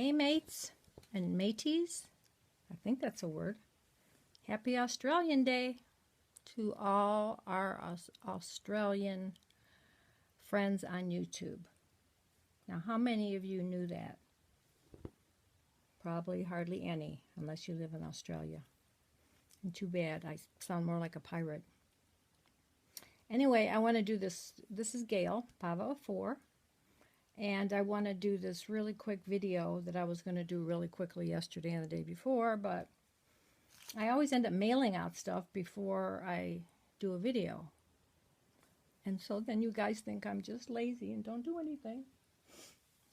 A-mates and mateys, I think that's a word. Happy Australian Day to all our Australian friends on YouTube. Now, how many of you knew that? Probably hardly any, unless you live in Australia. And too bad, I sound more like a pirate. Anyway, I want to do this. This is Gail, Pava 4. And I want to do this really quick video that I was going to do really quickly yesterday and the day before, but I always end up mailing out stuff before I do a video. And so then you guys think I'm just lazy and don't do anything.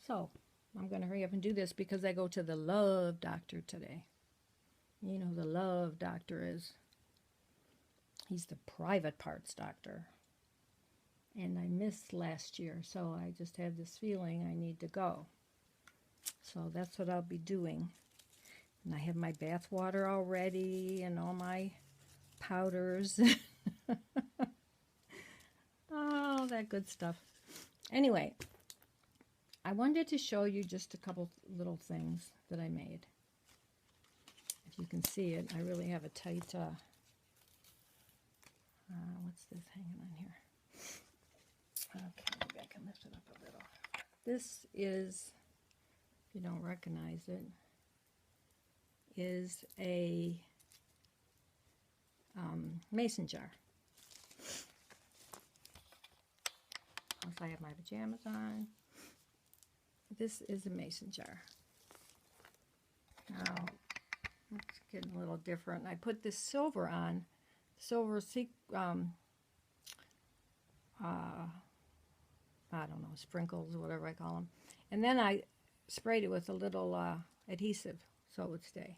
So I'm going to hurry up and do this because I go to the love doctor today. You know who the love doctor is. He's the private parts doctor. And I missed last year, so I just have this feeling I need to go. So that's what I'll be doing. And I have my bath water all ready and all my powders. Oh, that good stuff. Anyway, I wanted to show you just a couple little things that I made. If you can see it, I really have a tight, what's this hanging on here? Okay, maybe I can lift it up a little. This is, if you don't recognize it, is a mason jar. Also, I have my pajamas on. This is a mason jar. Now, it's getting a little different. I put this silver on, silver I don't know, sprinkles or whatever I call them. And then I sprayed it with a little adhesive so it would stay.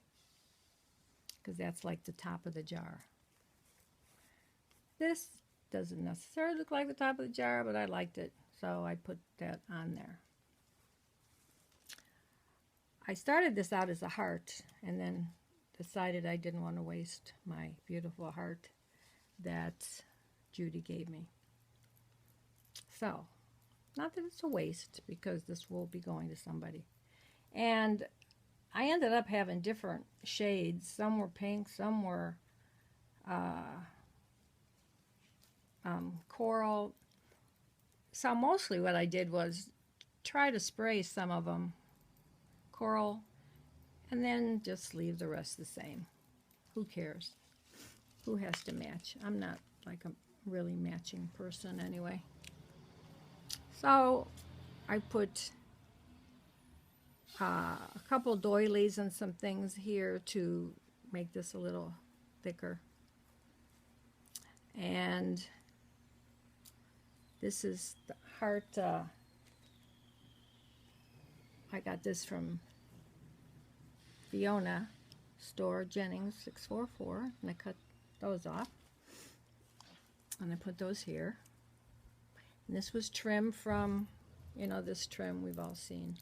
Because that's like the top of the jar. This doesn't necessarily look like the top of the jar, but I liked it, so I put that on there. I started this out as a heart and then decided I didn't want to waste my beautiful heart that Judy gave me. So, not that it's a waste, because this will be going to somebody. And I ended up having different shades. Some were pink, some were coral. So mostly what I did was try to spray some of them coral and then just leave the rest the same. Who cares? Who has to match? I'm not like a really matching person anyway. So I put a couple doilies and some things here to make this a little thicker. And this is the heart. I got this from Fiona Store, Jennings 644, and I cut those off. And I put those here. And this was trim from, you know, this trim we've all seen.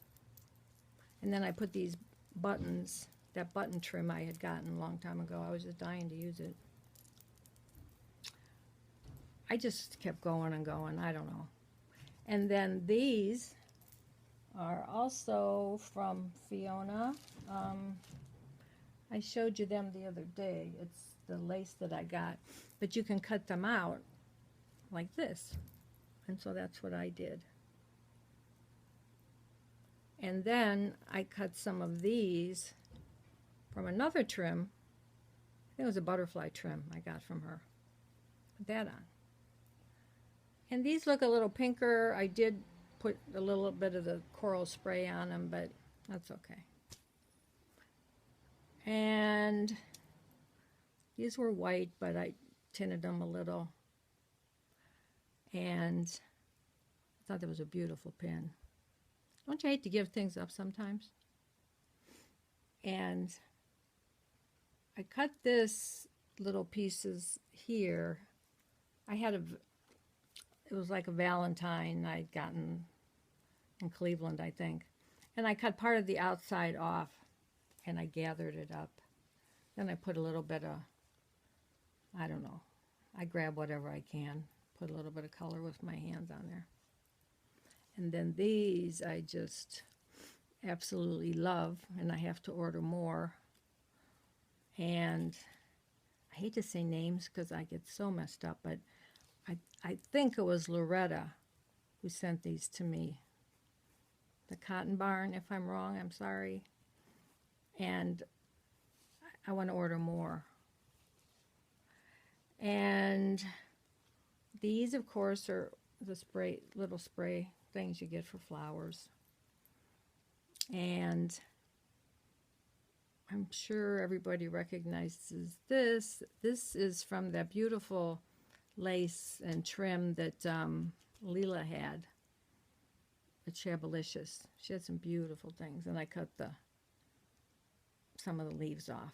And then I put these buttons, that button trim I had gotten a long time ago. I was just dying to use it. I just kept going and going, I don't know. And then these are also from Fiona. I showed you them the other day. It's the lace that I got. But you can cut them out like this. And so that's what I did. And then I cut some of these from another trim. I think it was a butterfly trim I got from her. Put that on. And these look a little pinker. I did put a little bit of the coral spray on them, but that's okay. And these were white, but I tinted them a little. And I thought that was a beautiful pin. Don't you hate to give things up sometimes? And I cut this little pieces here. I had it was like a Valentine I'd gotten in Cleveland, I think. And I cut part of the outside off and I gathered it up. Then I put a little bit of, I don't know, I grab whatever I can, put a little bit of color with my hands on there. And then these I just absolutely love, and I have to order more. And I hate to say names because I get so messed up, but I think it was Loretta who sent these to me. The Cotton Barn, if I'm wrong, I'm sorry. And I want to order more. And these, of course, are the little spray things you get for flowers. And I'm sure everybody recognizes this. This is from that beautiful lace and trim that Leela had at Shabalicious. She had some beautiful things, and I cut some of the leaves off.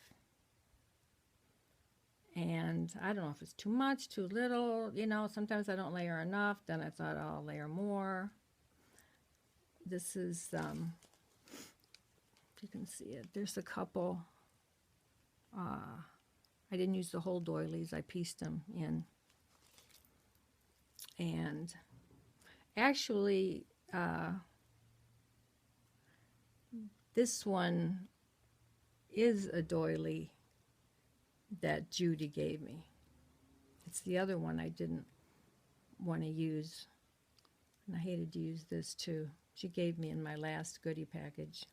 And I don't know if it's too much, too little. You know, sometimes I don't layer enough. Then I thought, oh, I'll layer more. This is, if you can see it, there's a couple. I didn't use the whole doilies. I pieced them in. And actually, this one is a doily that Judy gave me. It's the other one I didn't want to use. And I hated to use this too. She gave me in my last goodie package.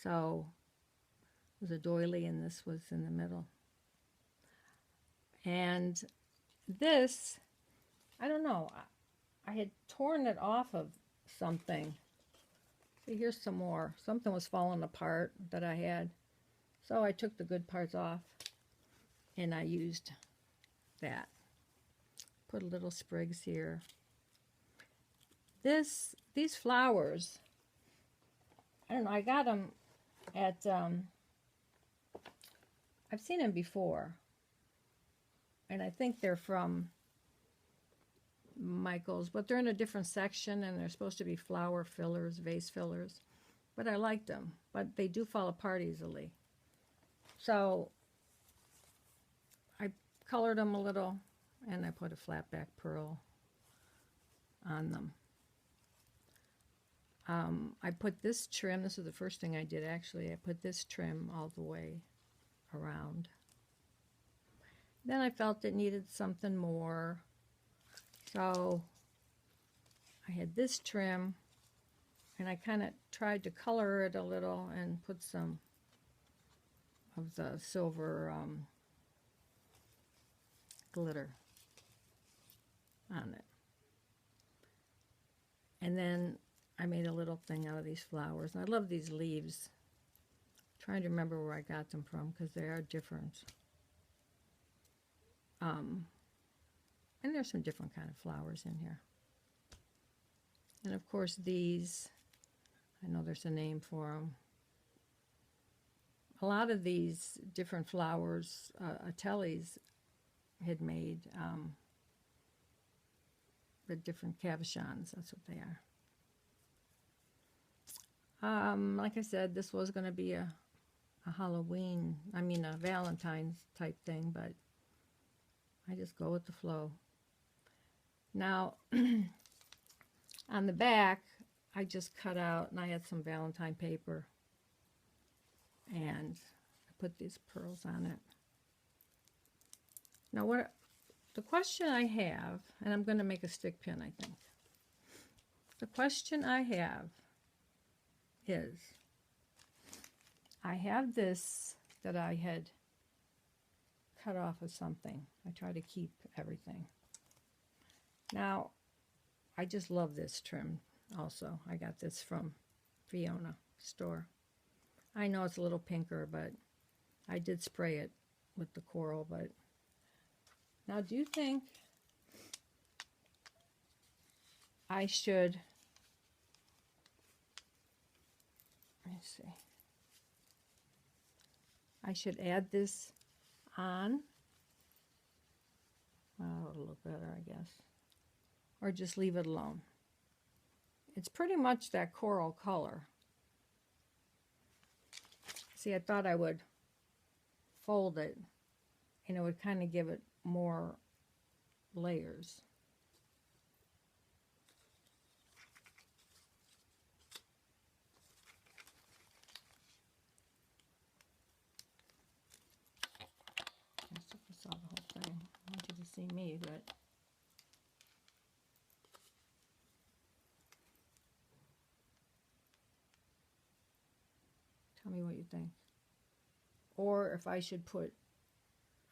So it was a doily and this was in the middle. And this, I don't know, I had torn it off of something. See, here's some more. Something was falling apart that I had. So I took the good parts off and I used that. Put a little sprigs here. These flowers, I don't know, I got them at, I've seen them before. And I think they're from Michael's, but they're in a different section and they're supposed to be flower fillers, vase fillers. But I liked them, but they do fall apart easily. So I colored them a little and I put a flat back pearl on them. I put this trim, this is the first thing I did actually, I put this trim all the way around. Then I felt it needed something more, so I had this trim and I kind of tried to color it a little and put some of the silver glitter on it. And then I made a little thing out of these flowers. And I love these leaves. I'm trying to remember where I got them from because they are different. And there's some different kind of flowers in here. And of course these, I know there's a name for them. A lot of these different flowers, Atelli's had made, the different cabochons, that's what they are. Like I said, this was going to be a Halloween, a Valentine's type thing, but I just go with the flow. Now, on the back, I just cut out, and I had some Valentine paper, and I put these pearls on it. Now, the question I have, and I'm going to make a stick pin, I think. The question I have is, I have this that I had cut off of something. I try to keep everything. Now, I just love this trim also. I got this from Fiona store. I know it's a little pinker, but I did spray it with the coral. But now, do you think I should, let me see, I should add this on? Oh, it'll look better, I guess. Or just leave it alone. It's pretty much that coral color. See, I thought I would fold it and it would kind of give it more layers. bit. Tell me what you think. Or if I should put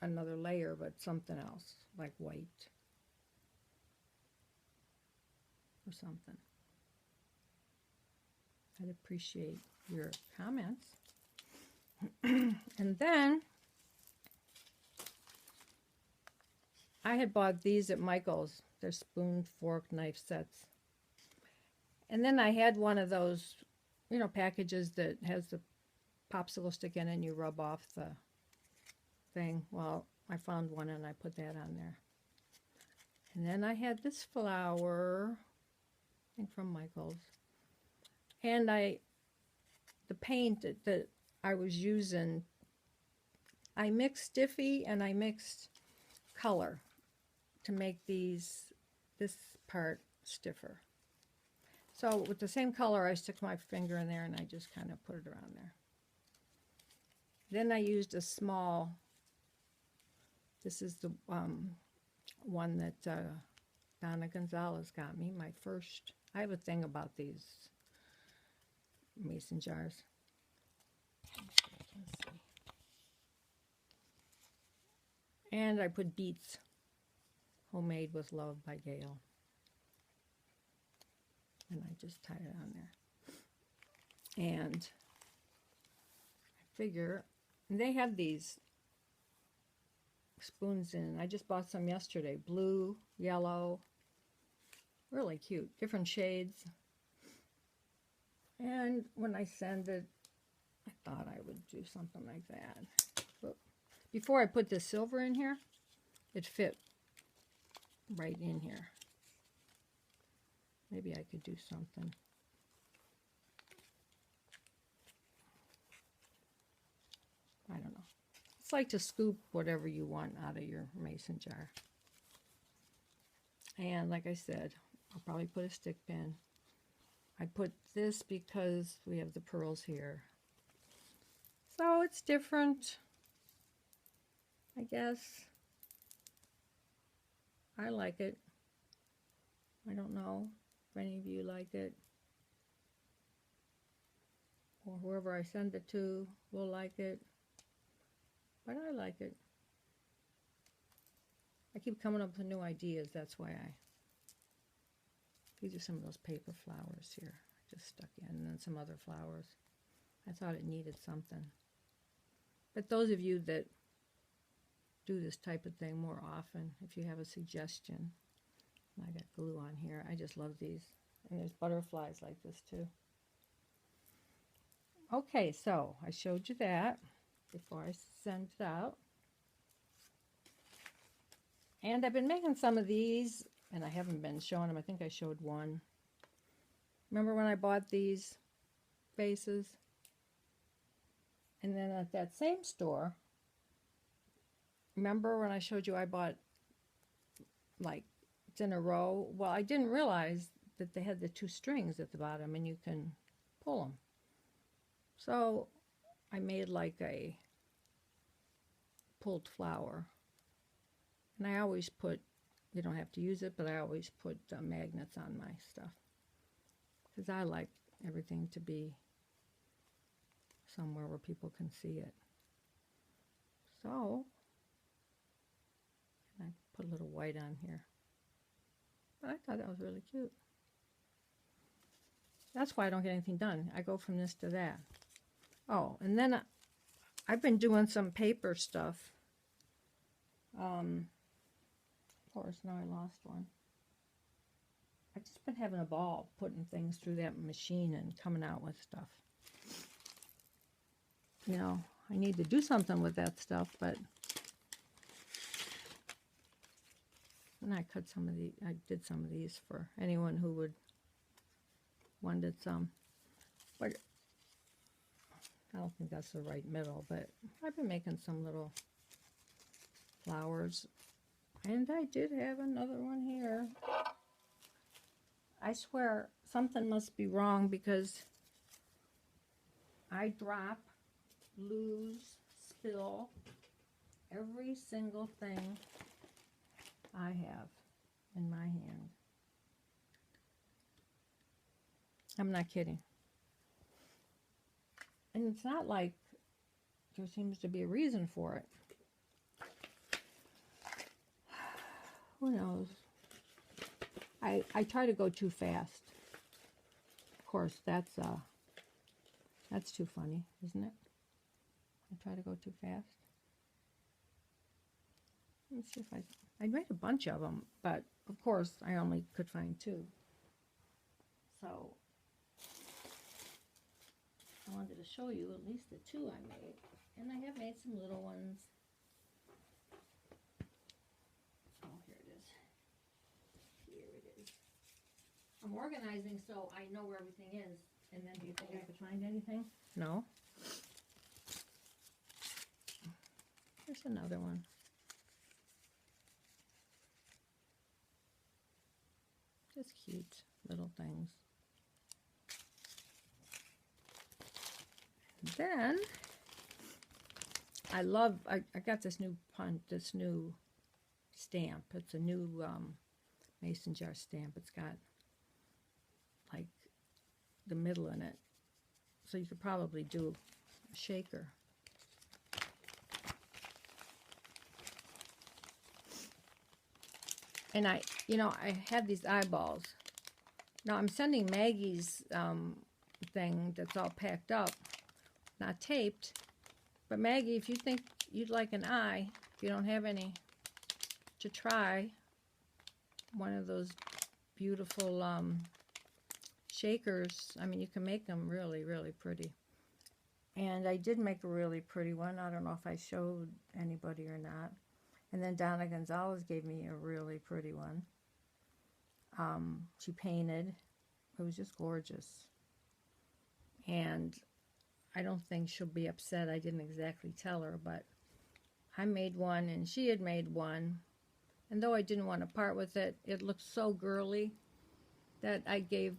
another layer, but something else, like white or something. I'd appreciate your comments. And then I had bought these at Michael's. They're spoon, fork, knife sets. And then I had one of those, you know, packages that has the popsicle stick in it and you rub off the thing. Well, I found one and I put that on there. And then I had this flower, I think from Michael's. And the paint that I was using, I mixed stiffy and I mixed color to make this part stiffer. So with the same color, I stuck my finger in there and I just kind of put it around there. Then I used a small, this is the one that Donna Gonzalez got me, my first. I have a thing about these mason jars. And I put Beets, Homemade with Love by Gail. And I just tied it on there. And I figure, they have these spoons in. I just bought some yesterday. Blue, yellow, really cute. Different shades. And when I send it, I thought I would do something like that. But before I put the silver in here, it fit right in here. Maybe I could do something. I don't know. It's like to scoop whatever you want out of your mason jar. And like I said, I'll probably put a stick pin. I put this because we have the pearls here. So it's different, I guess. I like it. I don't know if any of you like it. Or whoever I send it to will like it. But I like it. I keep coming up with new ideas, that's why these are some of those paper flowers here. I just stuck in, and then some other flowers. I thought it needed something. But those of you that do this type of thing more often, if you have a suggestion, I got glue on here. I just love these. And there's butterflies like this too. Okay, so I showed you that before I sent it out. And I've been making some of these, and I haven't been showing them. I think I showed one. Remember when I bought these vases? And then at that same store, remember when I showed you I bought, like, it's in a row? Well, I didn't realize that they had the two strings at the bottom, and you can pull them. So I made like a pulled flower. And I always put, you don't have to use it, but I always put magnets on my stuff. Because I like everything to be somewhere where people can see it. So, and I put a little white on here. But I thought that was really cute. That's why I don't get anything done. I go from this to that. Oh, and then I've been doing some paper stuff. Of course, now I lost one. I've just been having a ball putting things through that machine and coming out with stuff. You know, I need to do something with that stuff, but and I cut some of the, I did some of these for anyone who would wanted some. But I don't think that's the right middle, but I've been making some little flowers. And I did have another one here. I swear something must be wrong because I drop, lose, spill every single thing I have in my hand. I'm not kidding. And it's not like there seems to be a reason for it. Who knows? I try to go too fast. Of course, that's too funny, isn't it? I try to go too fast. Let's see if I made a bunch of them, but of course I only could find 2. So I wanted to show you at least the 2 I made, and I have made some little ones. Oh, here it is. Here it is. I'm organizing so I know where everything is. And then do you think I could find anything? No. Here's another one. Just cute little things. And then I got this new stamp. It's a new mason jar stamp. It's got like the middle in it, so you could probably do a shaker. And I had these eyeballs. Now I'm sending Maggie's thing that's all packed up, not taped. But Maggie, if you think you'd like an eye, if you don't have any, to try one of those beautiful shakers. I mean, you can make them really, really pretty. And I did make a really pretty one. I don't know if I showed anybody or not. And then Donna Gonzalez gave me a really pretty one. She painted. It was just gorgeous. And I don't think she'll be upset. I didn't exactly tell her, but I made one and she had made one. And though I didn't want to part with it, it looked so girly that I gave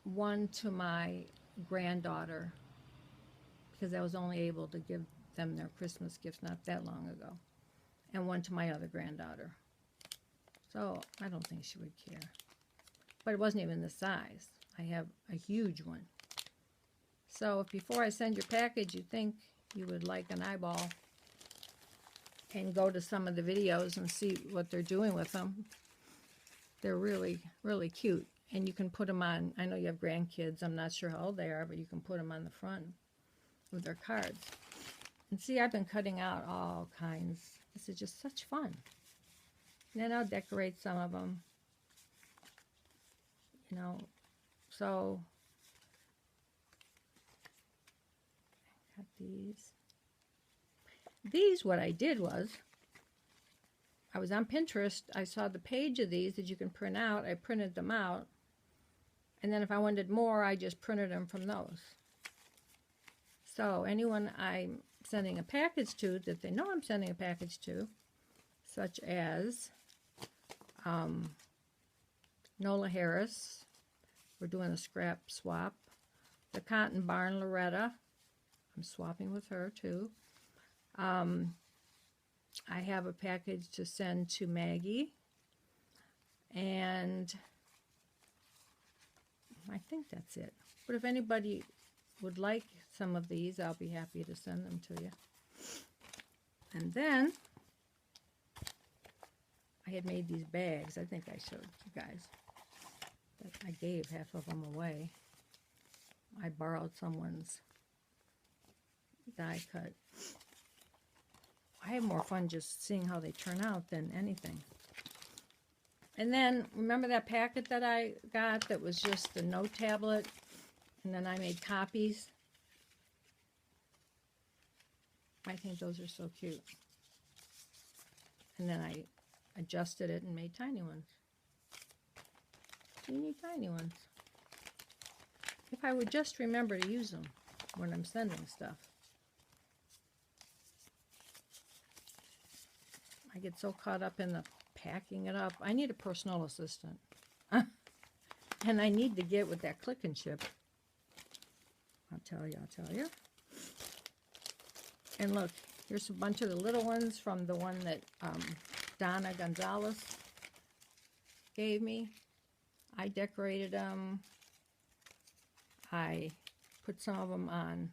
one to my granddaughter because I was only able to give them their Christmas gifts not that long ago, and one to my other granddaughter. So I don't think she would care. But it wasn't even the size. I have a huge one. So if before I send your package you think you would like an eyeball, and go to some of the videos and see what they're doing with them. They're really, really cute. And you can put them on, I know you have grandkids, I'm not sure how old they are, but you can put them on the front with their cards. And see, I've been cutting out all kinds. This is just such fun. And then I'll decorate some of them. You know, so I got these. These, what I did was, I was on Pinterest, I saw the page of these that you can print out, I printed them out, and then if I wanted more, I just printed them from those. So anyone I'm sending a package to, that they know I'm sending a package to, such as Nola Harris, we're doing a scrap swap, the Cotton Barn Loretta, I'm swapping with her too. I have a package to send to Maggie, and I think that's it. But if anybody would like some of these, I'll be happy to send them to you. And then I had made these bags. I think I showed you guys. But I gave half of them away. I borrowed someone's die cut. I have more fun just seeing how they turn out than anything. And then, remember that packet that I got that was just the note tablet? And then I made copies? I think those are so cute. And then I adjusted it and made tiny ones. Teeny tiny ones. If I would just remember to use them when I'm sending stuff. I get so caught up in the packing it up. I need a personal assistant. And I need to get with that click and ship. I'll tell you. And look, here's a bunch of the little ones from the one that Donna Gonzalez gave me. I decorated them. I put some of them on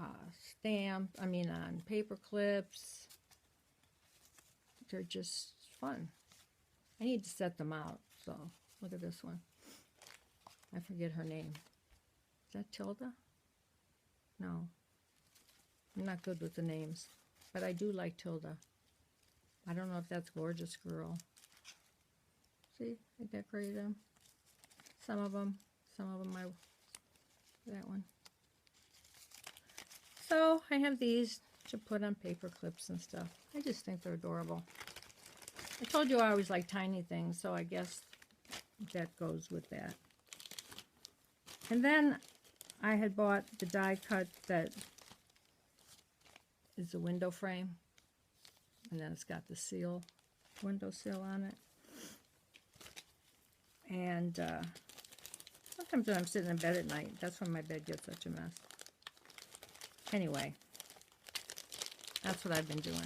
on paper clips. They're just fun. I need to set them out. So look at this one. I forget her name. Is that Tilda? No. I'm not good with the names. But I do like Tilda. I don't know if that's Gorgeous Girl. See, I decorated them. Some of them that one. So I have these to put on paper clips and stuff. I just think they're adorable. I told you I always like tiny things, so I guess that goes with that. And then I had bought the die cut that is the window frame. And then it's got the seal, window sill on it. And sometimes when I'm sitting in bed at night, that's when my bed gets such a mess. Anyway, that's what I've been doing.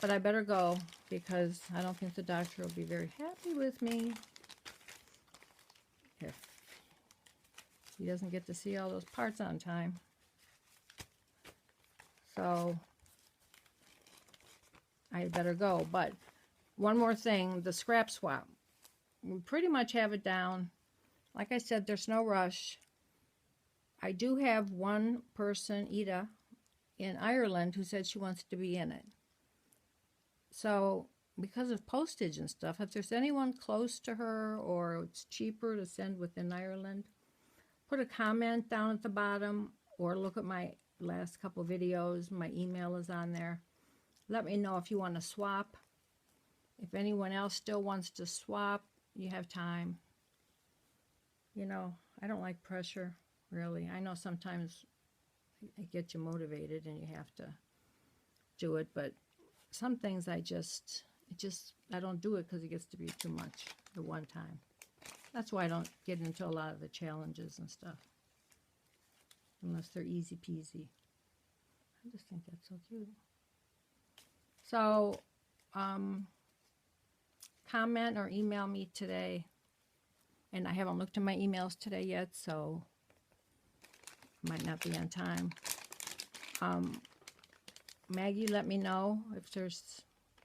But I better go because I don't think the doctor will be very happy with me if he doesn't get to see all those parts on time. So I better go. But one more thing, the scrap swap. We pretty much have it down. Like I said, there's no rush. I do have one person, Ida, in Ireland who said she wants to be in it. So because of postage and stuff, if there's anyone close to her or it's cheaper to send within Ireland, put a comment down at the bottom or look at my last couple videos. My email is on there. Let me know if you want to swap. If anyone else still wants to swap, you have time. You know, I don't like pressure, really. I know sometimes it gets you motivated and you have to do it, but some things I don't do it because it gets to be too much at one time. That's why I don't get into a lot of the challenges and stuff. Unless they're easy peasy. I just think that's so cute. So, comment or email me today. And I haven't looked at my emails today yet, so might not be on time. Maggie, let me know if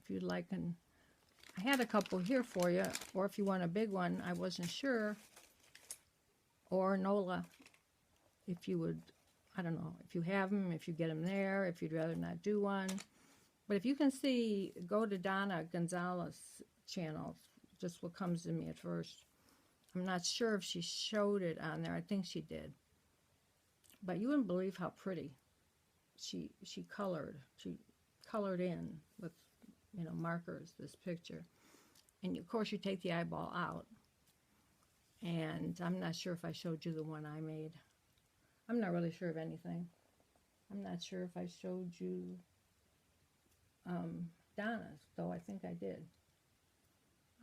you'd like, and I had a couple here for you, or if you want a big one, I wasn't sure. Or Nola, if you would, I don't know, if you have them, if you get them there, if you'd rather not do one. But if you can see, go to Donna Gonzalez channel, just what comes to me at first. I'm not sure if she showed it on there. I think she did. But you wouldn't believe how pretty she colored. She colored in with, markers, this picture. And of course you take the eyeball out. And I'm not sure if I showed you the one I made. I'm not really sure of anything. I'm not sure if I showed you Donna's, though I think I did.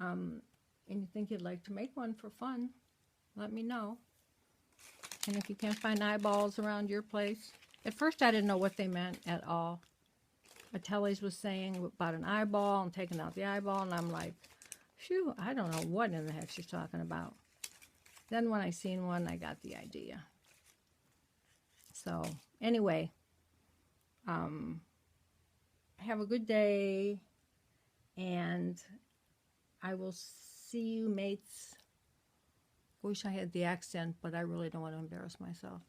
And you think you'd like to make one for fun, let me know. And if you can't find eyeballs around your place. At first I didn't know what they meant at all. Ateliers was saying about an eyeball and taking out the eyeball, and I'm like, phew, I don't know what in the heck she's talking about. Then when I seen one, I got the idea. So, anyway, have a good day, and I will see you, mates. I wish I had the accent, but I really don't want to embarrass myself.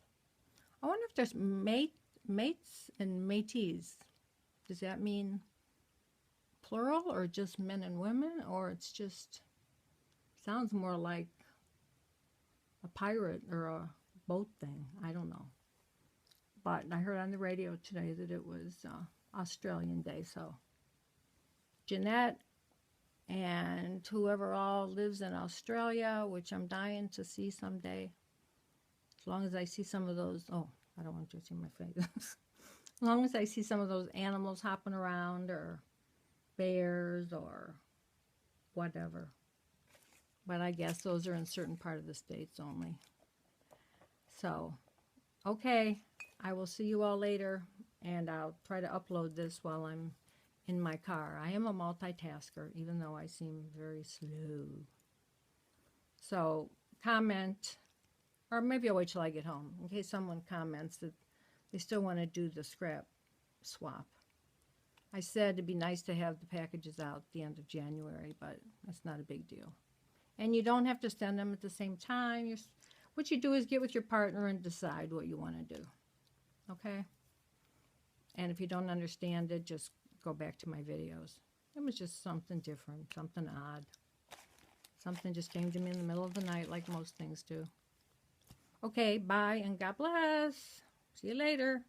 I wonder if there's mates and mateys. Does that mean plural or just men and women? Or it's just, sounds more like a pirate or a boat thing. I don't know. But I heard on the radio today that it was Australian Day. So Jeanette and whoever all lives in Australia, which I'm dying to see someday. As long as I see some of those, oh, I don't want you to see my face. As long as I see some of those animals hopping around, or bears, or whatever. But I guess those are in certain part of the states only. So, okay, I will see you all later, and I'll try to upload this while I'm in my car. I am a multitasker, even though I seem very slow. So comment, or maybe I'll wait till I get home, in case someone comments that they still want to do the scrap swap. I said it'd be nice to have the packages out at the end of January, but that's not a big deal. And you don't have to send them at the same time. What you do is get with your partner and decide what you want to do. Okay? And if you don't understand it, just go back to my videos. It was just something different, something odd. Something just came to me in the middle of the night like most things do. Okay, bye and God bless. See you later.